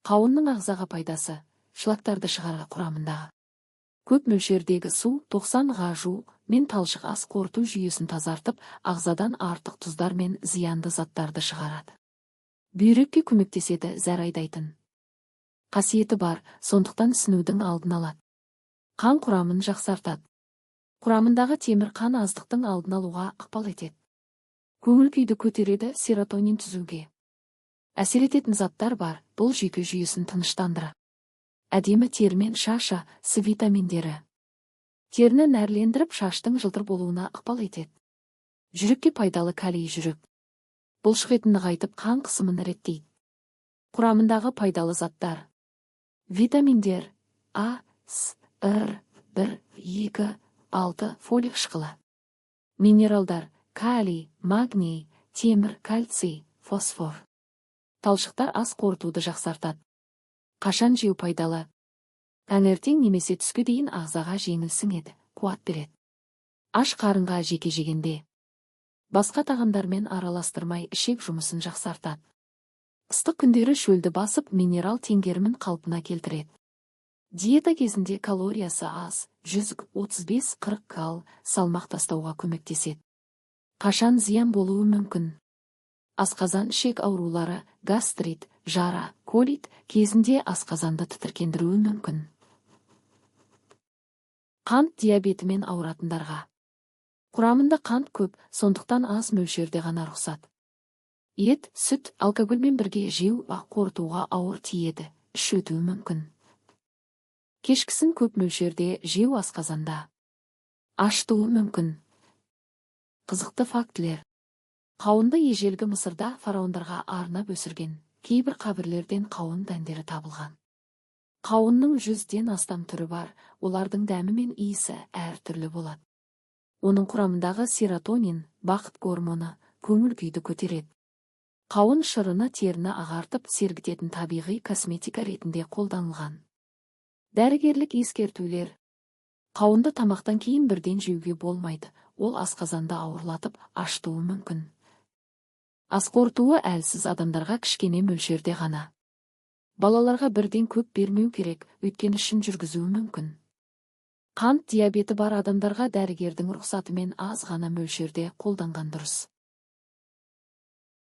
Қауынның ағзаға пайдасы: шлактарды шығарға құрамындағы көп мөлшердегі су 90 ға жуық мен талшық ас қорыту жүйесін тазартып, ағзадан артық тұздар мен зиянды заттарды шығарады. Бүйрекке көмектеседі, зәр айдайтын қасиеті бар, сондықтан ісінудің алдын алады. Қан құрамын жақсартады. Құрамындағы темір қан аздықтың алдын алуға ықпал етеді. Көңіл күйді көтереді, серотонин түзуге әсер ететін заттар бар, бұл жүйке жүйесін тыныштандырады. Әдемі тері мен шаша, С витаминдері теріні нәрлендіріп, шаштың жылтыр болуына ықпал етеді. Жүрекке пайдалы: калий жүрек бұлшық етін нығайтып, қан қысымын реттейді. Құрамындағы пайдалы заттар: витаминдер А, С, Р, 1, 2, 6, фолик қышқылы. Минералдар: калий, магний, темір, кальций, фосфор. Талшықтар ас қорытуды жақсартады. Қашан жеу пайдалы? Таңертең немесе түске дейін ағзаға жеңіл сіңеді, қуат береді. Аш қарынға жеке жегенде. Басқа тағамдармен араластырмай ішек жұмысын жақсартады. Ыстық күндері шөлді басып, минерал теңгерімін қалпына келтіреді. Диета кезінде калориясы аз, 135-40 кал, салмақ тастауға көмектеседі. Қашан зиян болуы мүмкін? Асқазан ішек аурулары, гастрит, жара, колит кезінде асқазанды тітіркендіруі мүмкін. Қант диабетімен ауыратындарға. Құрамында қант көп, сондықтан аз мөлшерде ғана рұқсат. Ет, сүт, алкогольмен бірге жеу қорытуға ауыр тиеді, іш өтуі мүмкін. Кешкісін көп мөлшерде жеу асқазанда ашытуы мүмкін. Қызықты фактілер: қауынды ежелгі Мысырда фараондарға арнап өсірген. Кейбір қабірлерден қауын дәндері табылған. Қауынның 100-ден астам түрі бар, олардың дәмі мен иісі әр түрлі болады. Оның құрамындағы серотонин, бақыт гормоны, көңіл күйді көтереді. Қауын шырыны теріні ағартып, сергітетін табиғи косметика ретінде қолданылған. Дәрігерлік ескертулер: қауынды тамақтан кейін бірден жеуге болмайды, ол асқазанды ауырлатып, ашытуы мүмкін. Ас қорытуы әлсіз адамдарға кішкене мөлшерде ғана. Балаларға бірден көп бермеу керек, өйткені ішін жүргізуі мүмкін. Қант диабеті бар адамдарға дәрігердің рұқсатымен аз ғана мөлшерде қолданған дұрыс.